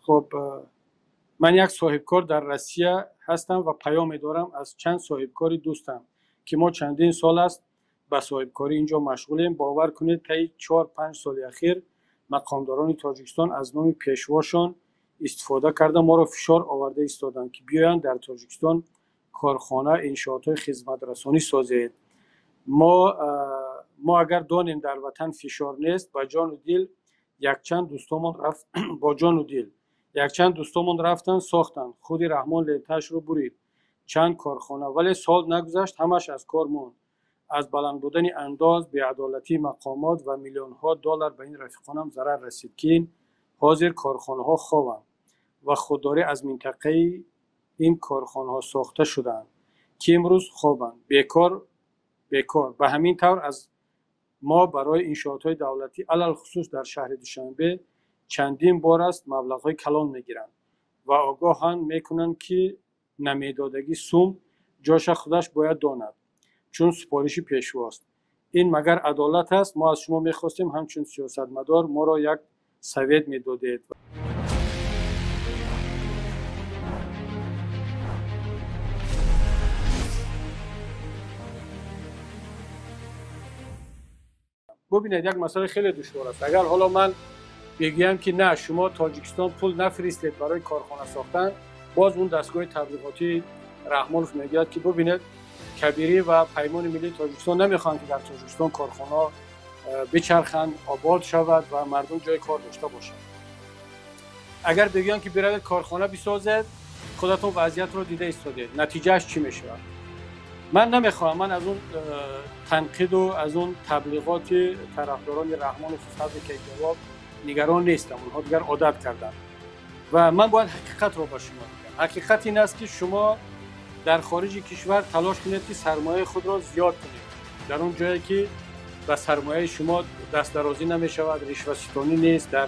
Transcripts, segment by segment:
خب من یک صاحبکار در روسیه هستم و پیام دارم از چند صاحبکاری دوستم که ما چندین سال است به صاحبکاری اینجا مشغولیم. باور کنید طی 4-5 سال اخیر مقامداران تاجیکستان از نام پیشواشان استفاده کرده ما را فشار آورده ایستادند که بیایند در تاجیکستان کارخانه انشاءات خدمت رسانی سازید. ما اگر دانیم در وطن فشار نیست با جان و دل یک چند دوستامون رفت با جان و دل یک چند دوستامون رفتن ساختن. خود رحمان لنتش رو برید چند کارخانه، ولی سال نگذشت همش از کار موند. از بلند بودن انداز، بی‌عدالتی مقامات و میلیون ها دلار به این رفیقانم ضرر رسید که این حاضر کارخانه ها خوابند و خودداری از منطقه این کارخانه ها ساخته شدند که امروز خوابند بیکار. به همین طور از ما برای انشاءات های دولتی علل خصوص در شهر دوشنبه چندین بار است مبلغ های کلان میگیرند و آگاهان میکنند که نمیدادگی سوم جاش خودش باید داند چون سپارشی پیشواست. این مگر عدالت است؟ ما از شما میخواستیم همچون سیاستمدار ما را یک سوید میدادید. ببینید یک مسئله خیلی دشوار است. اگر حالا من بگم که نه شما تاجیکستان پول نفرستید برای کارخانه ساختن، باز اون دستگاه تبلیغاتی رحمانوف میگه که ببینید کبیری و پیمان ملی تاجیکستان نمیخوان که در تاجیکستان کارخانه بچرخند آباد شود و مردم جای کار داشته باشند. اگر بگن که برید کارخانه بسازید خودتون وضعیت رو دیده ایستادید، نتیجهش چی میشه؟ من نمیخوام، من از اون تنقید و از اون تبلیغات طرفداران رحمانوف صدر کیکواب نگران نیستم. اونها دیگر عادت کردن و من باید حقیقت رو با شما بگم. حقیقت این است که شما در خارج کشور تلاش کنید که سرمایه خود را زیاد کنید در اون جایی که به سرمایه شما دست درازی نمیشود، رشوه ستانی نیست. در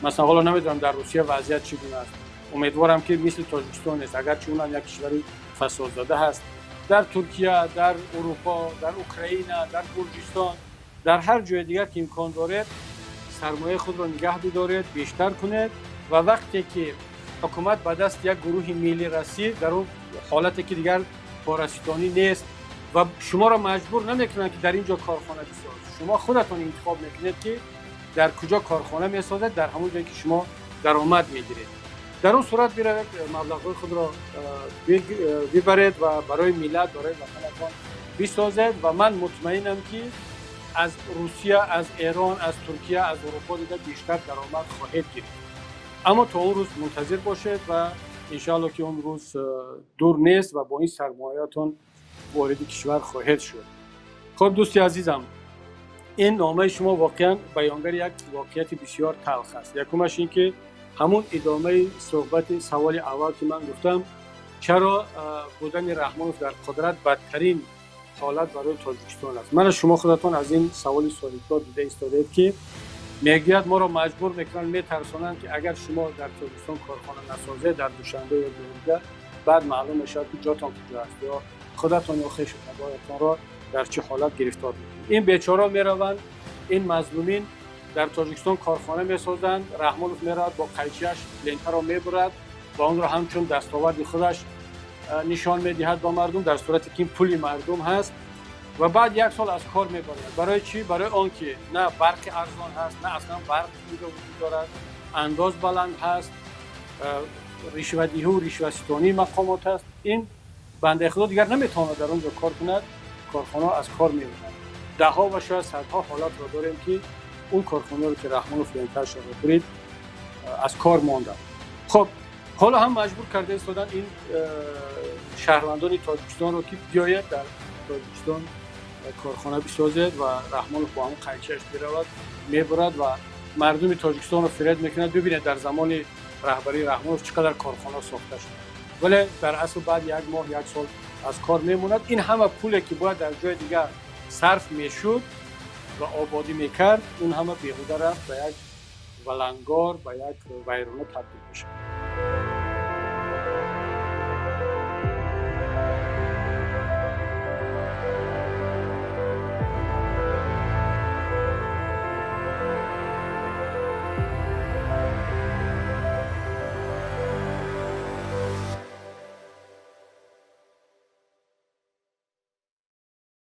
مثلا حالا نمیدونم در روسیه وضعیت چگونه است، امیدوارم که مثل تاجیکستان نیست اگرچه اونم یک کشور فساد زده هست. در ترکیه، در اروپا، در اوکراین، در گرجستان، در هر جای دیگر که امکان دارد سرمایه خود را نگه بدارید، بیشتر کنید و وقتی که حکومت به دست یک گروه ملی رسید در اون حالتی که دیگر پاراسیتانی نیست و شما را مجبور نمیکنند که در اینجا کارخانه بسازید، شما خودتون انتخاب میکنید که در کجا کارخانه میسازید، در همون جایی که شما درآمد میگیرید. در اون صورت برید مبلغ خود را ببرید و برای ملت، برای وطنتان بسازید و من مطمئنم که از روسیه، از ایران، از ترکیه، از اروپا دیگر بیشتر درآمد خواهید گرفت. اما تا اون روز منتظر باشید و انشاءالله که اون روز دور نیست و با این سرمایه‌تون وارد کشور خواهید شد. خب دوستی عزیزم، این نامه شما واقعا بیانگر یک واقعیت بسیار تلخ است. یکمش این که همون ادامه صحبت سوال اول که من گفتم چرا بودن رحمانوف در قدرت بدترین حالت برای تاجیکستان است. من از شما خودتون از این سوال سوالکار دیده ایستادید که میگوید ما را مجبور میکنن، میترسونن که اگر شما در تاجیکستان کارخانه نسازید در دوشنبه یا دیگر بعد معلوم میشه که جاتون کجا است یا خودتون یا خویش تبایتون را در چه حالت گرفتار میکنید. این بیچارا میروند، این مظلومین در تاجیکستان کارخانه میسازند، رحمانوف میرود با قیچیش لنتر را میبرد و اون را همچون دستاورد خودش نشان میدهد با مردم، در صورتی که این پول مردم هست و بعد یک سال از کار میبرد. برای چی؟ برای آنکه نه برق ارزان هست، نه اصلا برق وجود دارد، انداز بلند هست، رشوه‌دهی و رشوه‌ستانی مقامات هست. این بنده خدا دیگر نمیتواند در اونجا کار کند، کارخانه از کار میبرند. ده ها و شاید صدها حالات را داریم که اون کارخانه رو که رحمانوف لنتر شده برید از کار مانده. خب حالا هم مجبور کرده ایستادن این شهروندان تاجیکستان رو که بیاید در تاجیکستان کارخانه بسازید و رحمانوف با همون قیچیش برود میبرد و مردم تاجیکستان رو فریب میکنند. ببینید در زمان رهبری رحمانوف چقدر کارخانه ساخته شد، ولی در اصل بعد یک ماه یک سال از کار میموند. این همه پولی که باید در جای دیگر صرف میشد و آبادی میکرد اون همه بیهوده رفت به یک ولنگار، به یک ویرانه تبدیل میشه.